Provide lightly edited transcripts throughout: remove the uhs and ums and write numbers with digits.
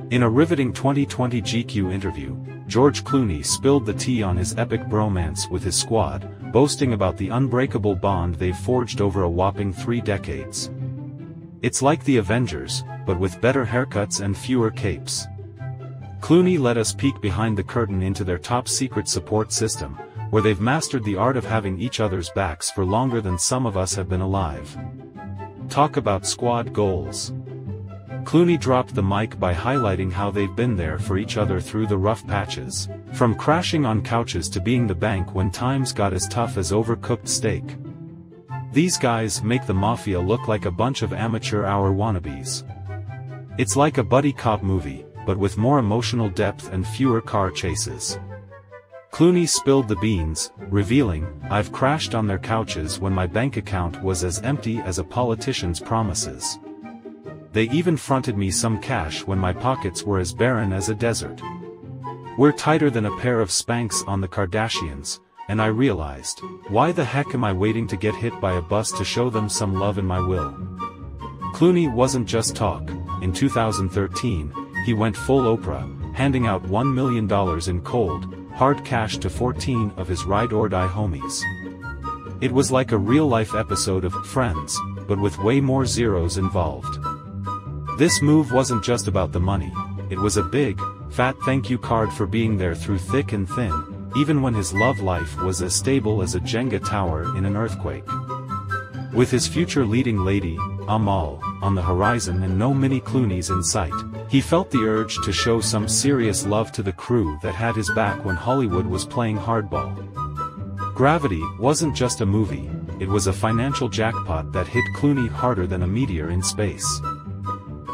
In a riveting 2020 GQ interview, George Clooney spilled the tea on his epic bromance with his squad, boasting about the unbreakable bond they've forged over a whopping 3 decades. It's like the Avengers, but with better haircuts and fewer capes. Clooney let us peek behind the curtain into their top-secret support system, where they've mastered the art of having each other's backs for longer than some of us have been alive. Talk about squad goals. Clooney dropped the mic by highlighting how they've been there for each other through the rough patches, from crashing on couches to being the bank when times got as tough as overcooked steak. These guys make the mafia look like a bunch of amateur hour wannabes. It's like a buddy cop movie, but with more emotional depth and fewer car chases. Clooney spilled the beans, revealing, "I've crashed on their couches when my bank account was as empty as a politician's promises. They even fronted me some cash when my pockets were as barren as a desert. We're tighter than a pair of Spanx on the Kardashians, and I realized, why the heck am I waiting to get hit by a bus to show them some love in my will?" Clooney wasn't just talk. In 2013, he went full Oprah, handing out $1 million in cold, hard cash to 14 of his ride-or-die homies. It was like a real-life episode of Friends, but with way more zeros involved. This move wasn't just about the money, it was a big, fat thank you card for being there through thick and thin, even when his love life was as stable as a Jenga tower in an earthquake. With his future leading lady, Amal, on the horizon and no mini Clooneys in sight, he felt the urge to show some serious love to the crew that had his back when Hollywood was playing hardball. Gravity wasn't just a movie, it was a financial jackpot that hit Clooney harder than a meteor in space.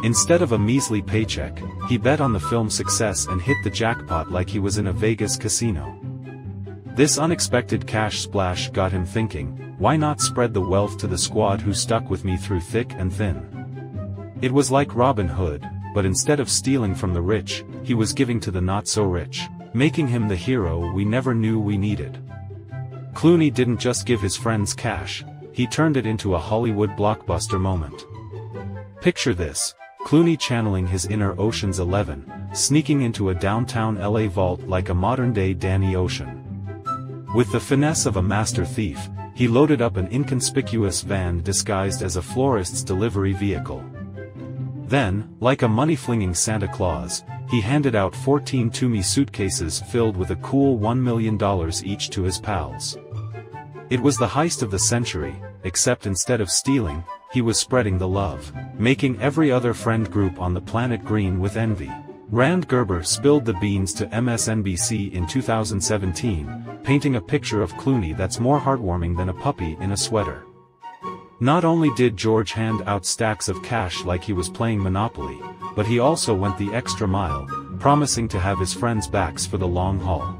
Instead of a measly paycheck, he bet on the film's success and hit the jackpot like he was in a Vegas casino. This unexpected cash splash got him thinking, why not spread the wealth to the squad who stuck with me through thick and thin? It was like Robin Hood, but instead of stealing from the rich, he was giving to the not-so-rich, making him the hero we never knew we needed. Clooney didn't just give his friends cash, he turned it into a Hollywood blockbuster moment. Picture this, Clooney channeling his inner Ocean's 11, sneaking into a downtown LA vault like a modern-day Danny Ocean. With the finesse of a master thief, he loaded up an inconspicuous van disguised as a florist's delivery vehicle. Then, like a money-flinging Santa Claus, he handed out 14 Toomey suitcases filled with a cool $1 million each to his pals. It was the heist of the century, except instead of stealing, he was spreading the love, making every other friend group on the planet green with envy. Rand Gerber spilled the beans to MSNBC in 2017, painting a picture of Clooney that's more heartwarming than a puppy in a sweater. Not only did George hand out stacks of cash like he was playing Monopoly, but he also went the extra mile, promising to have his friends' backs for the long haul.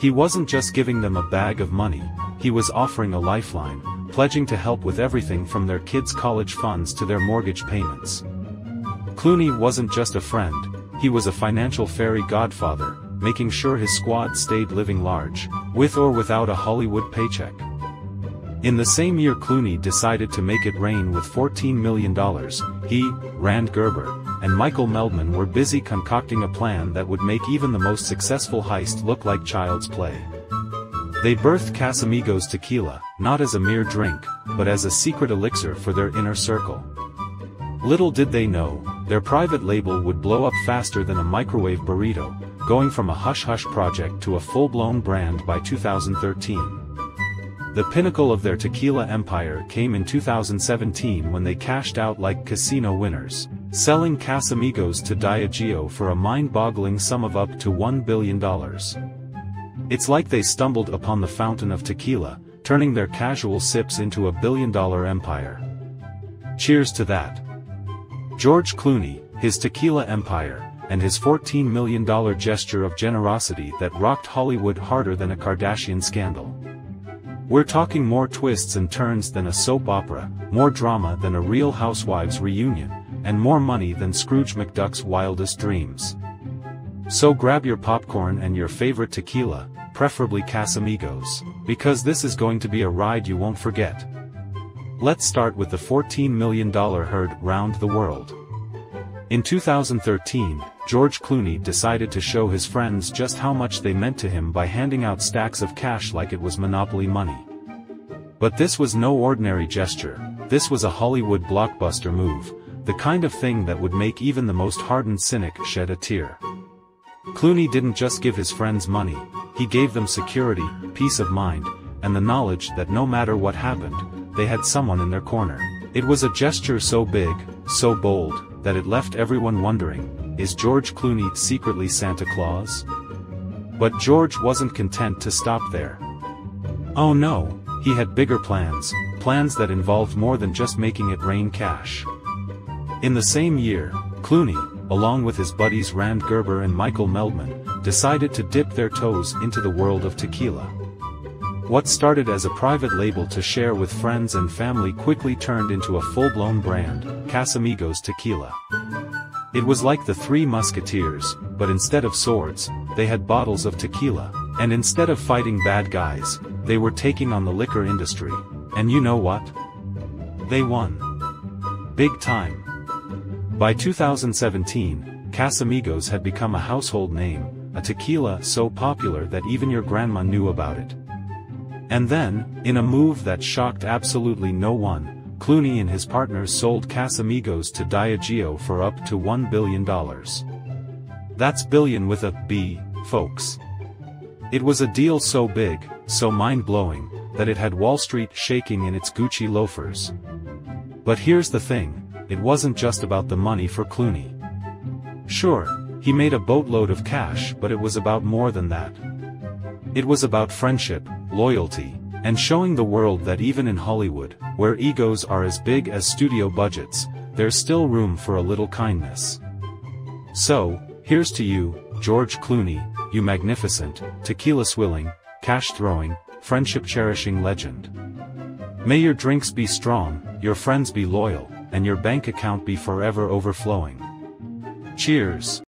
He wasn't just giving them a bag of money, he was offering a lifeline, pledging to help with everything from their kids' college funds to their mortgage payments. Clooney wasn't just a friend, he was a financial fairy godfather, making sure his squad stayed living large, with or without a Hollywood paycheck. In the same year Clooney decided to make it rain with $14 million, he, Rand Gerber, and Michael Meldman were busy concocting a plan that would make even the most successful heist look like child's play. They birthed Casamigos tequila, not as a mere drink, but as a secret elixir for their inner circle. Little did they know, their private label would blow up faster than a microwave burrito, going from a hush-hush project to a full-blown brand by 2013. The pinnacle of their tequila empire came in 2017 when they cashed out like casino winners, selling Casamigos to Diageo for a mind-boggling sum of up to $1 billion. It's like they stumbled upon the fountain of tequila, turning their casual sips into a billion-dollar empire. Cheers to that. George Clooney, his tequila empire, and his $14 million gesture of generosity that rocked Hollywood harder than a Kardashian scandal. We're talking more twists and turns than a soap opera, more drama than a Real Housewives reunion, and more money than Scrooge McDuck's wildest dreams. So grab your popcorn and your favorite tequila, preferably Casamigos, because this is going to be a ride you won't forget. Let's start with the $14 million heard round the world. In 2013, George Clooney decided to show his friends just how much they meant to him by handing out stacks of cash like it was Monopoly money. But this was no ordinary gesture. This was a Hollywood blockbuster move, the kind of thing that would make even the most hardened cynic shed a tear. Clooney didn't just give his friends money, he gave them security, peace of mind, and the knowledge that no matter what happened, they had someone in their corner. It was a gesture so big, so bold, that it left everyone wondering, is George Clooney secretly Santa Claus? But George wasn't content to stop there. Oh no, he had bigger plans, plans that involved more than just making it rain cash. In the same year, Clooney, along with his buddies Rand Gerber and Michael Meldman, decided to dip their toes into the world of tequila. What started as a private label to share with friends and family quickly turned into a full-blown brand, Casamigos Tequila. It was like the Three Musketeers, but instead of swords, they had bottles of tequila, and instead of fighting bad guys, they were taking on the liquor industry. And you know what? They won. Big time. By 2017, Casamigos had become a household name, a tequila so popular that even your grandma knew about it. And then, in a move that shocked absolutely no one, Clooney and his partners sold Casamigos to Diageo for up to $1 billion. That's billion with a B, folks. It was a deal so big, so mind-blowing, that it had Wall Street shaking in its Gucci loafers. But here's the thing, it wasn't just about the money for Clooney. Sure, he made a boatload of cash, but it was about more than that. It was about friendship, loyalty, and showing the world that even in Hollywood, where egos are as big as studio budgets, there's still room for a little kindness. So, here's to you, George Clooney, you magnificent, tequila-swilling, cash-throwing, friendship-cherishing legend. May your drinks be strong, your friends be loyal, and your bank account be forever overflowing. Cheers.